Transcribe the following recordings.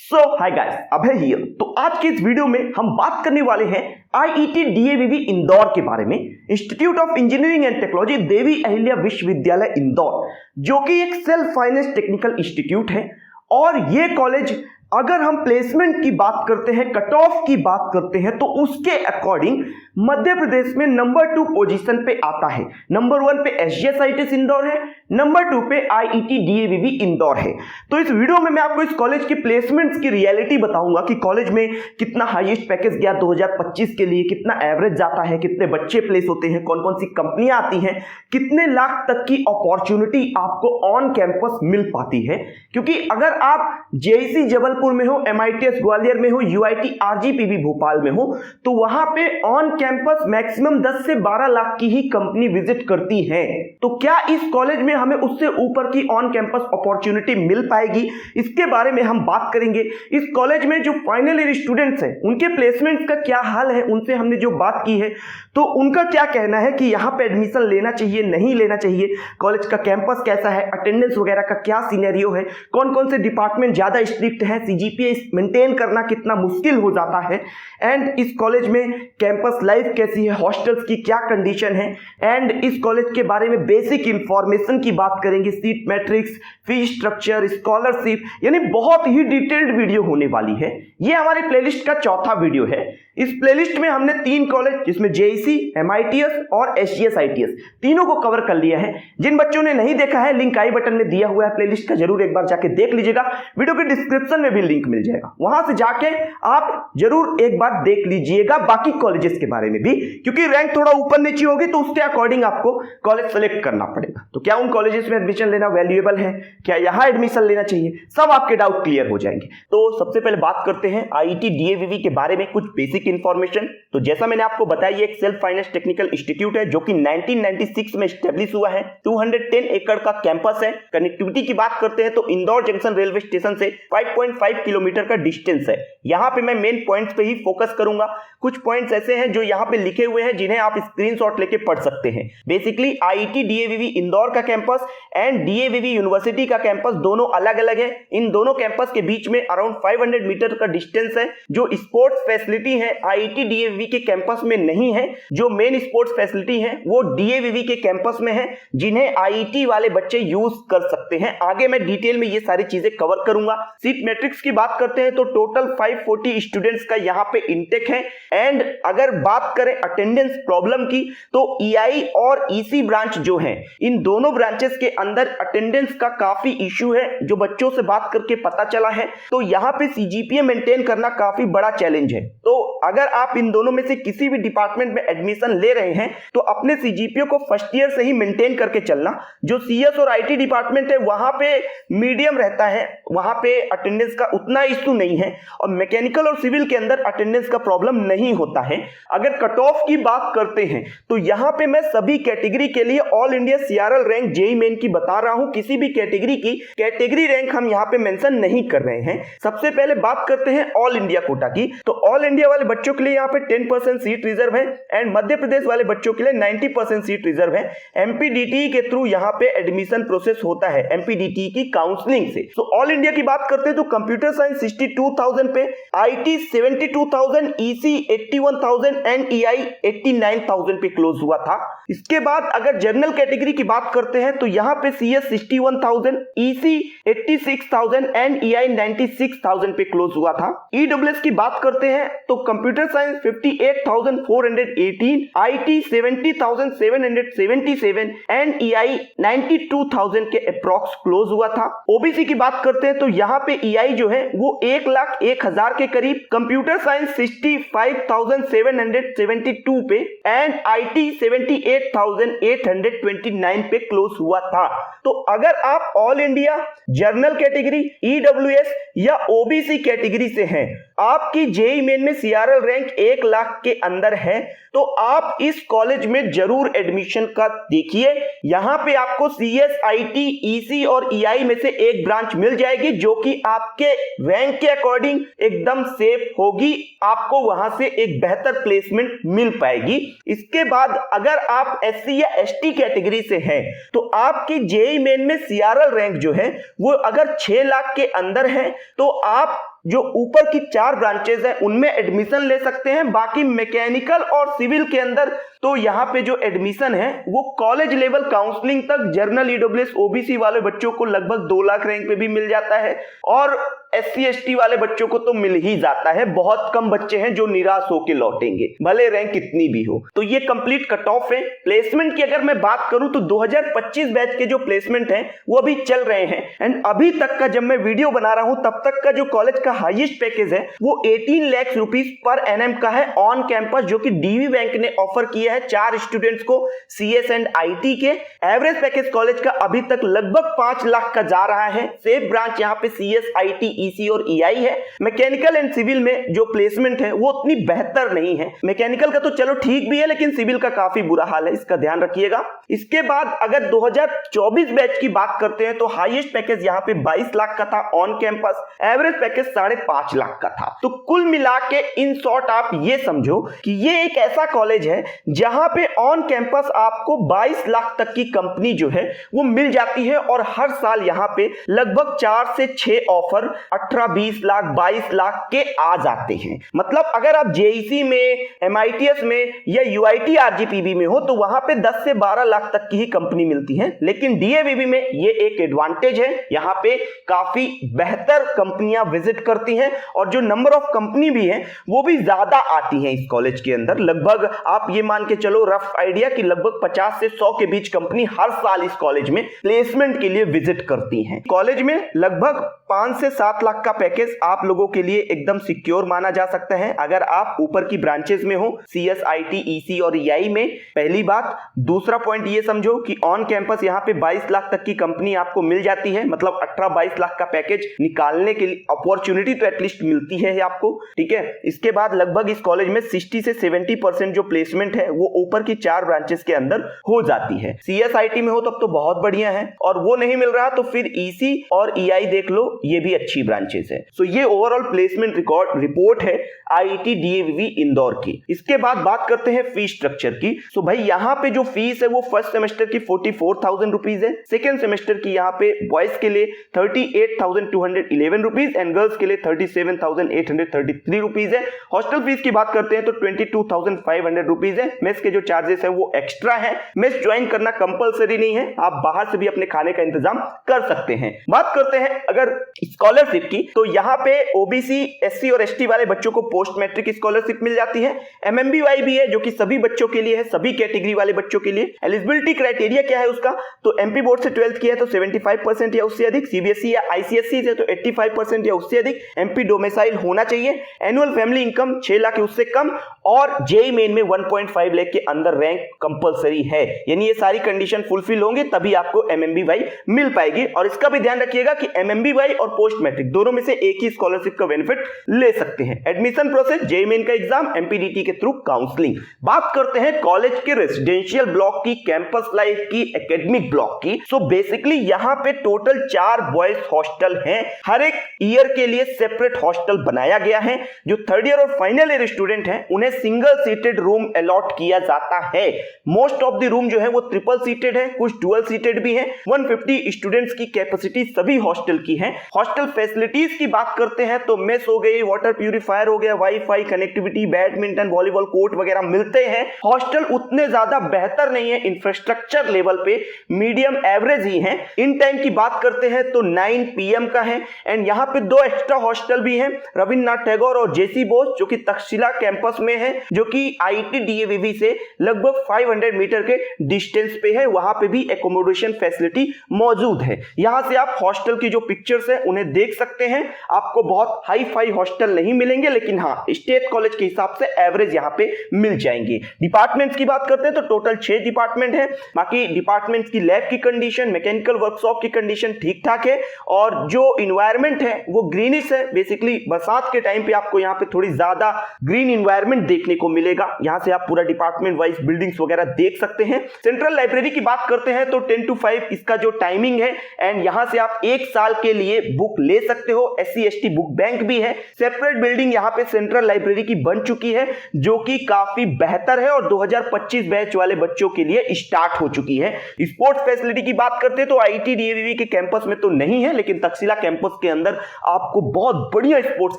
So hi guys, Abhay here. तो आज के इस वीडियो में हम बात करने वाले हैं आईईटी डीएवीवी इंदौर के बारे में। Institute of engineering and technology Devi Ahilya Vishwavidyalaya Indore, जो कि एक सेल्फ फाइनेंस टेक्निकल इंस्टीट्यूट है। और ये कॉलेज अगर हम प्लेसमेंट की बात करते हैं, कट ऑफ की बात करते हैं, तो उसके अकॉर्डिंग मध्य प्रदेश में नंबर 2 पोजीशन पे आता है। नंबर 1 पे एसजीएसआईटीएस इंदौर है, नंबर 2 पे आईईटी डीएवीवी इंदौर है। तो इस वीडियो में मैं आपको इस कॉलेज की प्लेसमेंट्स की रियलिटी बताऊंगा कि कॉलेज में कितना हाईएस्ट पैकेज गया 2025 के लिए, कितना एवरेज जाता है, कितने बच्चे प्लेस होते हैं, कौन कौन सी कंपनियां आती हैं, कितने लाख तक की अपॉर्चुनिटी आपको ऑन कैंपस मिल पाती है। क्योंकि अगर आप जेईसी जबलपुर में हो, एमआईटीएस ग्वालियर में हो, यूआईटी आरजीपीवी भोपाल में हो, तो वहां पे ऑन कैंपस मैक्सिमम 10 से 12 लाख की ही कंपनी विजिट करती है। तो क्या इस कॉलेज में हमें उससे ऊपर की ऑन कैंपस अपॉर्चुनिटी मिल पाएगी, इसके बारे में हम बात करेंगे। इस कॉलेज में जो फाइनल ईयर स्टूडेंट्स हैं उनके प्लेसमेंट्स का क्या हाल है, उनसे हमने जो बात की है, तो उनका क्या कहना है कि यहाँ पे एडमिशन लेना चाहिए, नहीं लेना चाहिए, कॉलेज का कैंपस कैसा है, अटेंडेंस वगैरह का क्या सिनेरियो है, कौन कौन से डिपार्टमेंट ज्यादा स्ट्रिक्ट है, सीजीपीए मेंटेन करना कितना मुश्किल हो जाता है, एंड इस कॉलेज में कैंपस लाइफ कैसी है, हॉस्टल्स की क्या कंडीशन है, एंड इस कॉलेज के बारे में बेसिक इंफॉर्मेशन की बात करेंगे, seat matrix, fees structure, scholarship, यानी बहुत ही डिटेल्ड वीडियो होने वाली है। ये हमारे प्लेलिस्ट का चौथा वीडियो है। इस प्लेलिस्ट में हमने 3 कॉलेज, जिसमें जेईसी, एमआईटीएस और एसजीएसआईटीएस, तीनों को कवर कर लिया है। जिन बच्चों ने नहीं देखा है, लिंक आई बटन में दिया हुआ है प्लेलिस्ट का, जरूर एक बार जाके देख लीजिएगा। वीडियो के डिस्क्रिप्शन में भी लिंक मिल जाएगा, वहां से जाके आप जरूर एक बार देख लीजिएगा बाकी कॉलेजेस के बारे में भी, क्योंकि रैंक थोड़ा ऊपर नीचे होगी तो उसके अकॉर्डिंग आपको कॉलेज सेलेक्ट करना पड़ेगा। तो क्या उन कॉलेजेस में एडमिशन लेना वैल्यूएबल है, क्या यहां एडमिशन लेना चाहिए, सब आपके डाउट क्लियर हो जाएंगे। तो सबसे पहले बात करते हैं आईईटी डीएवीवी के बारे में कुछ बेसिक इंफॉर्मेशन। तो जैसा मैंने आपको बताया, ये एक सेल्फ फाइनेंस टेक्निकल इंस्टीट्यूट है जो कि 1996 में एस्टेब्लिश हुआ है। 210 एकड़ का कैंपस है। कनेक्टिविटी की बात करते हैं तो इंदौर जंक्शन रेलवे स्टेशन से 5.5 किलोमीटर का डिस्टेंस है। यहां पे मैं मेन पॉइंट्स पे ही फोकस करूंगा। कुछ पॉइंट्स ऐसे हैं जो यहां पे लिखे हुए हैं जिन्हें आप स्क्रीनशॉट लेके पढ़ सकते हैं। बेसिकली आईईटी डीएवीवी इंदौर का कैंपस एंड डीएवीवी यूनिवर्सिटी का कैंपस दोनों अलग अलग है। इन दोनों कैंपस के बीच में अराउंड 500 मीटर का डिस्टेंस है। जो स्पोर्ट्स फैसिलिटी है आईईटी डीएवीवी के कैंपस में नहीं है। जो मेन स्पोर्ट्स फैसिलिटी है वो डीएवीवी के कैंपस में है, जिन्हें आईईटी वाले बच्चे यूज कर सकते हैं। आगे मैं डिटेल में ये सारी चीजें कवर करूंगा। सीट मैट्रिक्स की बात करते हैं तो टोटल 540 स्टूडेंट्स का यहाँ पे इंटेक है। एंड अगर बात करें अटेंडेंस प्रॉब्लम की, तो ईआई और ईसी ब्रांच जो है, इन दोनों ब्रांचेस के अंदर अटेंडेंस का काफी इश्यू है, जो बच्चों से बात करके पता चला है। तो यहाँ पे सीजीपीए मेंटेन करना काफी बड़ा चैलेंज है। तो अगर आप इन दोनों में से किसी भी डिपार्टमेंट में एडमिशन ले रहे हैं तो अपने सीजीपीए को फर्स्ट ईयर से ही मेंटेन करके चलना। जो सीएस और आईटी डिपार्टमेंट है वहां पे मीडियम रहता है, वहां पे अटेंडेंस का उतना इश्यू नहीं है, और मैकेनिकल और सिविल के अंदर अटेंडेंस का प्रॉब्लम नहीं होता है। अगर कट ऑफ की बात करते हैं तो यहां पे मैं सभी कैटेगरी के लिए all India CRL rank JEE main की बता रहा हूं। किसी भी कैटेगरी की कैटेगरी रैंक हम यहां पे मेंशन नहीं कर रहे हैं। सबसे पहले बात करते हैं ऑल इंडिया कोटा की। तो ऑल इंडिया वाले बच्चों के लिए यहां पे 10% सीट रिजर्व है एंड मध्य प्रदेश वाले बच्चों के लिए 90% सीट रिजर्व है। एमपीडीटी के थ्रू यहां पे एडमिशन प्रोसेस होता है, एमपीडीटी की काउंसलिंग से। तो ऑल इंडिया की बात करते हैं तो कंप्यूटर साइंस 62,000 पे, आईटी 72,000, ईसी 81,000 एंड ईआई 89,000 पे क्लोज हुआ था। इसके बाद अगर जनरल कैटेगरी की बात करते हैं तो यहां पे सीएस 61,000, ईसी 86,000 एंड ईआई 96,000 पे क्लोज हुआ था। ईडब्ल्यूएस की बात करते हैं तो computer science 58,418, IT 70,777 and EI 92,000 के अप्रॉक्स क्लोज हुआ था। ओबीसी की बात करते हैं तो यहाँ पे ईआई जो है वो 1,01,000 के करीब, कंप्यूटर साइंस 65,772 पे एंड आईटी 78,829 पे क्लोज हुआ था। तो अगर आप all India, general category, EWS या ओबीसी कैटेगरी से हैं, आपकी जेईई मेन में सीआरएल रैंक 1 लाख के अंदर है, तो आप इस कॉलेज में जरूर एडमिशन का देखिए। यहां पे आपको सीएस, आईटी, ईसी और ईआई में से एक ब्रांच मिल जाएगी जो कि आपके रैंक के अकॉर्डिंग एकदम सेफ होगी। आपको वहां से एक बेहतर प्लेसमेंट मिल पाएगी। इसके बाद अगर आप एससी या एसटी कैटेगरी से हैं तो आपकी जेईई मेन में सीआरएल रैंक जो है वो अगर 6 लाख के अंदर है तो आप जो ऊपर की 4 ब्रांचेस है उनमें एडमिशन ले सकते हैं। बाकी मैकेनिकल और सिविल के अंदर तो यहाँ पे जो एडमिशन है वो कॉलेज लेवल काउंसलिंग तक जनरल ईडब्ल्यूएस ओबीसी वाले बच्चों को लगभग 2 लाख रैंक पे भी मिल जाता है और SC ST वाले बच्चों को तो मिल ही जाता है। बहुत कम बच्चे हैं जो निराश होकर लौटेंगे भले रैंक कितनी भी हो। तो ये कंप्लीट कट ऑफ है। प्लेसमेंट की अगर मैं बात करूं तो 2025 बैच के जो प्लेसमेंट हैं वो अभी चल रहे हैं एंड अभी तक का जब मैं वीडियो बना रहा हूं तब तक का जो कॉलेज का हाईएस्ट पैकेज है वो 18 लाख रुपीस पर एनएम का है ऑन कैंपस, जो कि डीवी बैंक ने ऑफर किया है 4 स्टूडेंट्स को CS एंड IT के। एवरेज पैकेज कॉलेज का अभी तक लगभग 5 लाख का जा रहा है। सेफ ब्रांच यहाँ पे CS IT EC और EI है। मैकेनिकल एंड सिविल में जो प्लेसमेंट है वो उतनी बेहतर नहीं है। मैकेनिकल का तो चलो ठीक भी है लेकिन सिविल का काफी बुरा हाल है, इसका ध्यान रखिएगा। इसके बाद अगर 2024 बैच की बात करते हैं तो हाईएस्ट पैकेज यहाँ पे 22 लाख का था on campus, average package 5.5 lakh का था। तो कुल मिला के इन शॉर्ट आप ये समझो कि ये एक ऐसा कॉलेज है जहां पे ऑन कैंपस आपको 22 लाख तक की कंपनी जो है वो मिल जाती है और हर साल यहाँ पे लगभग 4 से 6 ऑफर 18-20 लाख 22 लाख के आ जाते हैं। मतलब अगर आप JEC में, MITS में या UIT RGPB में हो तो वहां पे 10 से 12 लाख तक की ही कंपनी मिलती है, लेकिन DAVV में ये एक एडवांटेज है। यहाँ पे काफी बेहतर कंपनियां विजिट करती हैं और जो नंबर ऑफ कंपनी भी है वो भी ज्यादा आती है इस कॉलेज के अंदर। लगभग आप ये मान के चलो रफ आइडिया कि लगभग 50 से 100 के बीच कंपनी हर साल इस कॉलेज में प्लेसमेंट के लिए विजिट करती हैं। कॉलेज में लगभग 5 से 7 लाख का पैकेज आप लोगों के लिए एकदम सिक्योर माना जा सकता है अगर आप ऊपर की ब्रांचेस में हो CS IT EC और EI में। पहली बात। दूसरा पॉइंट ये समझो कि ऑन कैंपस यहाँ पे 22 लाख तक की कंपनी आपको मिल जाती है, मतलब 18-22 लाख का पैकेज निकालने के लिए अपॉर्चुनिटी तो एटलीस्ट मिलती है आपको, ठीक है। इसके बाद लगभग इस कॉलेज में 60 से 70% जो प्लेसमेंट है वो ऊपर की 4 ब्रांचेस के अंदर हो जाती है। CS IT में हो तब तो बहुत बढ़िया है और वो नहीं मिल रहा तो फिर EC और EI देख लो, ये भी अच्छी ब्रांचेस है। सो ये ओवरऑल प्लेसमेंट रिपोर्ट है IIT DAVV इंदौर की। इसके बाद बात करते हैं फीस स्ट्रक्चर की। सो भाई यहाँ पे जो फीस है वो फर्स्ट सेमेस्टर की 44,000 रुपीज है, सेकेंड सेमेस्टर की यहाँ पे बॉयज के लिए 38,211 रुपीज एंड गर्ल्स के लिए 37,833 रुपीज है। हॉस्टल फीस की बात करते हैं तो 22,500 रुपीज है। मेस के जो चार्जेस है वो एक्स्ट्रा है। मेस ज्वाइन करना कंपलसरी नहीं है, आप बाहर से भी अपने खाने का इंतजाम कर सकते हैं। बात करते हैं अगर स्कॉलरशिप की तो यहाँ पे OBC SC और ST वाले बच्चों को पोस्ट मैट्रिक स्कॉलरशिप मिल जाती है। MMBY भी है जो कि सभी बच्चों के लिए है, सभी कैटेगरी वाले बच्चों के लिए। एलिजिबिलिटी क्राइटेरिया क्या है उसका, तो MP बोर्ड से 12th किया है तो 75% या उससे अधिक, CBSE या ICSE से तो 85% या उससे अधिक, MP डोमिसाइल होना चाहिए, एनुअल फैमिली इनकम 6 लाख उससे कम और JEE मेन में 1.5 लाख के अंदर रैंक कंपलसरी है। यानी ये सारी कंडीशन फुलफिल होंगे तभी आपको MMBY मिल पाएगी। और इसका भी ध्यान रखिएगा कि MMBY और पोस्ट मैट्रिक दोनों में से एक ही स्कॉलरशिप का बेनिफिट ले सकते हैं। एडमिशन प्रोसेस JEE मेन का एग्जाम, MPDT के थ्रू काउंसलिंग। बात करते हैं कॉलेज के रेजिडेंशियल ब्लॉक की, कैंपस लाइफ की, एकेडमिक ब्लॉक की। सो बेसिकली यहाँ पे टोटल 4 बॉयज हॉस्टल हैं। हर एक ईयर के लिए सेपरेट हॉस्टल बनाया गया है। जो थर्ड ईयर और फाइनल ईयर स्टूडेंट हैं उन्हें सिंगल सीटेड रूम अलॉट किया जाता है। मोस्ट ऑफ द रूम जो है वो ट्रिपल सीटेड है, कुछ डुअल सीटेड भी है। 150 स्टूडेंट्स की कैपेसिटी सभी हॉस्टल की है। हॉस्टल फैसिलिटीज की बात करते हैं तो मेस हो गई, वाटर प्यूरिफायर हो गया, wifi connectivity, badminton, volleyball court वगैरह मिलते हैं। हॉस्टल उतने ज्यादा बेहतर नहीं है, इंफ्रास्ट्रक्चर लेवल पे मीडियम एवरेज ही है। इन टाइम की बात करते हैं तो 9 PM का है एंड यहाँ पे 2 एक्स्ट्रा हॉस्टल भी हैं, रविन्द्रनाथ टैगोर और JC बोस जो कि तक्षशिला कैंपस में है, जो कि IIT DAVV से लगभग 500 मीटर के डिस्टेंस पे है। वहां पे भी एकोमोडेशन फैसिलिटी मौजूद है। यहां से आप हॉस्टल की जो पिक्चर्स है उन्हें देख सकते हैं। आपको बहुत हाई फाई हॉस्टल नहीं मिलेंगे लेकिन हाँ स्टेट कॉलेज के हिसाब से एवरेज यहाँ पे मिल जाएंगे। डिपार्टमेंट्स की बात करते हैं तो टोटल 6 डिपार्टमेंट है। बाकी डिपार्टमेंट्स की लैब की कंडीशन, मैकेनिकल वर्कशॉप की कंडीशन ठीक ठाक है और जो इन्वायरमेंट है वो ग्रीनिश है। बेसिकली बरसात के टाइम पे आपको यहाँ पे थोड़ी ज्यादा ग्रीन इन्वायरमेंट देखने को मिलेगा। यहाँ से आप पूरा डिपार्टमेंट वाइज बिल्डिंग्स वगैरह देख सकते हैं। सेंट्रल लाइब्रेरी की बात करते हैं तो 10 to 5 इसका जो टाइमिंग है, एंड यहां से आप 1 साल के लिए बुक ले सकते हो। SC/ST बुक बैंक भी है। सेपरेट बिल्डिंग यहां पे सेंट्रल लाइब्रेरी की बन चुकी है, जो कि काफी बेहतर है और 2025 बैच वाले बच्चों के लिए स्टार्ट हो चुकी है। स्पोर्ट्स फैसिलिटी की बात करते हैं तो IIT DAVV के कैंपस में तो नहीं है, लेकिन तक्षशिला कैंपस के अंदर आपको बहुत बढ़िया स्पोर्ट्स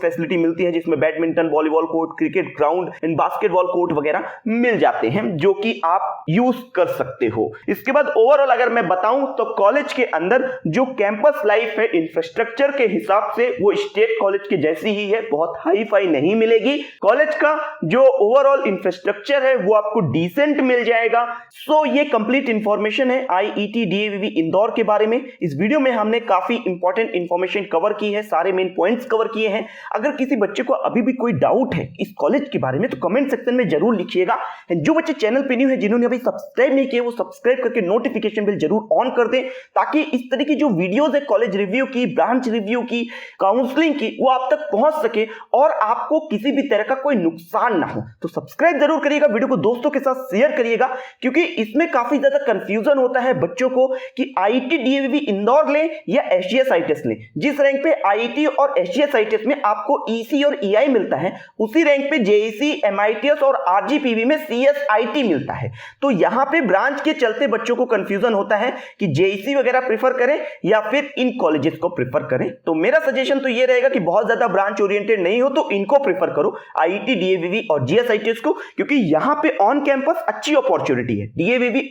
फैसिलिटी मिलती है, जिसमें badminton, volleyball court, cricket ground and basketball court वगैरह मिल जाते हैं, जो कि आप यूज कर सकते हो। इसके बाद ओवरऑल अगर मैं बताऊं तो कॉलेज के अंदर जो कैंपस लाइफ है इंफ्रास्ट्रक्चर के हिसाब से वो स्टेट कॉलेज के जैसी ही है, बहुत हाई फाई नहीं मिलेगी। कॉलेज का जो ओवरऑल इंफ्रास्ट्रक्चर है वो आपको डिसेंट मिल जाएगा। सो ये कंप्लीट इंफॉर्मेशन है IIT DAVV इंदौर के बारे में। इस वीडियो में हमने काफी इंपॉर्टेंट इंफॉर्मेशन कवर की है, सारे मेन पॉइंट्स कवर किए हैं। अगर किसी बच्चे को अभी भी कोई डाउट है इस कॉलेज के बारे में तो कमेंट सेक्शन में जरूर लिखिएगा। जो बच्चे चैनल पे न्यू है, जिन्होंने अभी सब्सक्राइब नहीं किया, वो सब्सक्राइब करके नोटिफिकेशन बेल जरूर ऑन कर दें, ताकि इस तरह की जो वीडियोस है कॉलेज रिव्यू की, ब्रांच रिव्यू की, काउंसलिंग की, वो आप तक पहुंच सके और आपको किसी भी तरह का कोई नुकसान ना हो। तो सब्सक्राइब जरूर करिएगा, वीडियो को दोस्तों के साथ शेयर करिएगा, क्योंकि इसमें काफी ज्यादा कंफ्यूजन होता है बच्चों को कि IIT DAVV इंदौर लें या SGS ITES लें। जिस रैंक पे IIT और SGS ITES में आपको EC और EI मिलता है, उसी रैंक पे JEC, MITS और RGPV में CSIT मिलता है। तो यहां पे ब्रांच के चलते बच्चों को कंफ्यूजन होता है कि JEC वगैरह प्रेफर करें या फिर इन कॉलेजेस को प्रेफर करें। तो मेरा सजेशन तो ये रहेगा कि बहुत ज्यादा ब्रांच ओरिएंटेड नहीं हो तो इनको प्रेफर करो, IIT DAVV और GS ITES को, क्योंकि यहां पे ऑन कैंपस अच्छी अपॉर्चुनिटी है, DAVV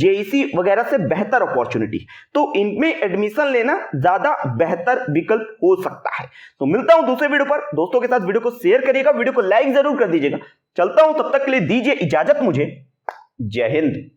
JEC वगैरह से बेहतर अपॉर्चुनिटी, तो इनमें एडमिशन लेना ज्यादा बेहतर विकल्प हो सकता है। तो मिलता हूं दूसरे वीडियो पर, दोस्तों के साथ वीडियो को शेयर करिएगा, वीडियो को लाइक जरूर कर दीजिएगा। चलता हूं, तब तक के लिए दीजिए इजाजत मुझे। जय हिंद।